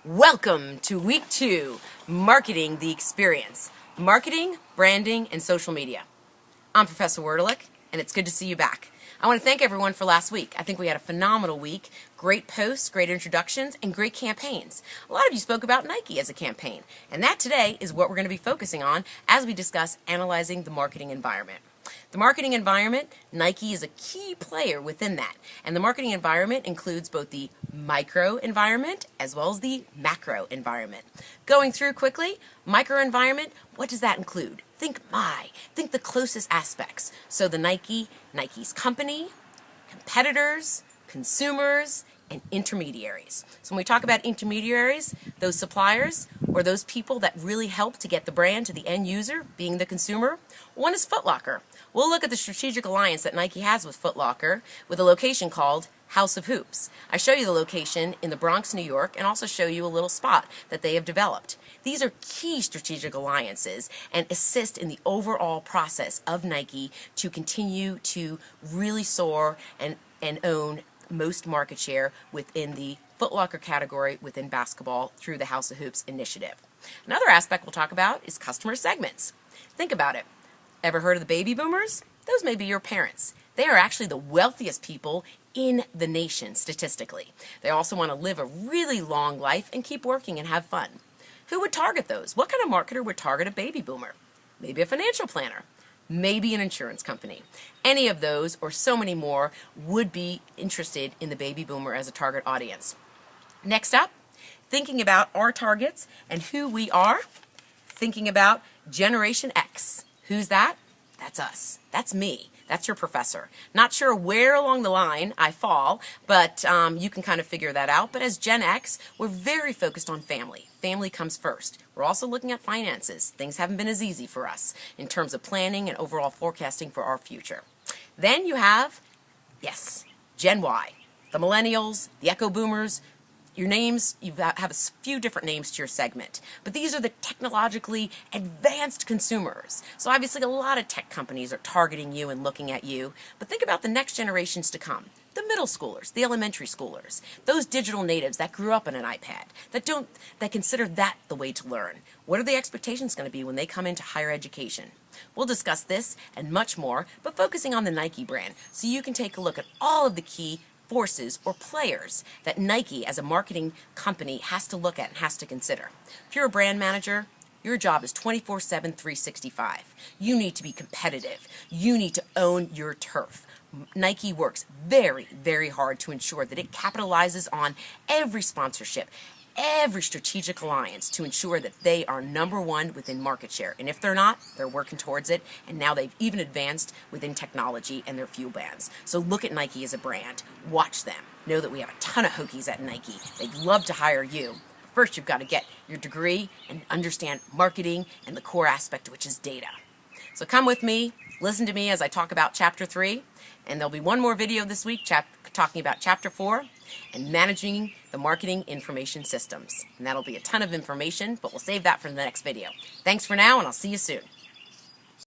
Welcome to week 2, Marketing the Experience, Marketing, Branding, and Social Media. I'm Professor Wordelick, and it's good to see you back. I want to thank everyone for last week. I think we had a phenomenal week. Great posts, great introductions, and great campaigns. A lot of you spoke about Nike as a campaign, and that today is what we're going to be focusing on as we discuss analyzing the marketing environment. The marketing environment, Nike is a key player within that, and the marketing environment includes both the micro environment as well as the macro environment. Going through quickly, micro environment, what does that include? Think the closest aspects. So the Nike's company, competitors, consumers, and intermediaries. So when we talk about intermediaries, those suppliers or those people that really help to get the brand to the end user, being the consumer, one is Foot Locker. We'll look at the strategic alliance that Nike has with Foot Locker with a location called House of Hoops. I show you the location in the Bronx, New York, and also show you a little spot that they have developed. These are key strategic alliances and assist in the overall process of Nike to continue to really soar and own most market share within the Foot Locker category within basketball through the House of Hoops initiative. Another aspect we'll talk about is customer segments. Think about it. Ever heard of the baby boomers? Those may be your parents. They are actually the wealthiest people in the nation statistically. They also want to live a really long life and keep working and have fun. Who would target those? What kind of marketer would target a baby boomer? Maybe a financial planner. Maybe an insurance company. Any of those or so many more would be interested in the baby boomer as a target audience. Next up, thinking about our targets and who we are, thinking about Generation X. Who's that? That's us. That's me. That's your professor. Not sure where along the line I fall, but you can kind of figure that out. But as Gen X, we're very focused on family. Family comes first. We're also looking at finances. Things haven't been as easy for us in terms of planning and overall forecasting for our future. Then you have, yes, Gen Y, the millennials, the echo boomers. Your names, you have a few different names to your segment, but these are the technologically advanced consumers. So obviously a lot of tech companies are targeting you and looking at you, but think about the next generations to come. The middle schoolers, the elementary schoolers, those digital natives that grew up on an iPad, that consider that the way to learn. What are the expectations going to be when they come into higher education? We'll discuss this and much more, but focusing on the Nike brand so you can take a look at all of the key forces or players that Nike as a marketing company has to look at and has to consider. If you're a brand manager, your job is 24/7, 365. You need to be competitive. You need to own your turf. Nike works very, very hard to ensure that it capitalizes on every sponsorship, every strategic alliance to ensure that they are #1 within market share. And if they're not, they're working towards it. And now they've even advanced within technology and their fuel bands. So look at Nike as a brand. Watch them. Know that we have a ton of Hokies at Nike. They'd love to hire you. First, you've got to get your degree and understand marketing and the core aspect, which is data. So come with me. Listen to me as I talk about Chapter 3. And there'll be one more video this week talking about Chapter 4 and managing the marketing information systems. And that'll be a ton of information, but we'll save that for the next video. Thanks for now, and I'll see you soon.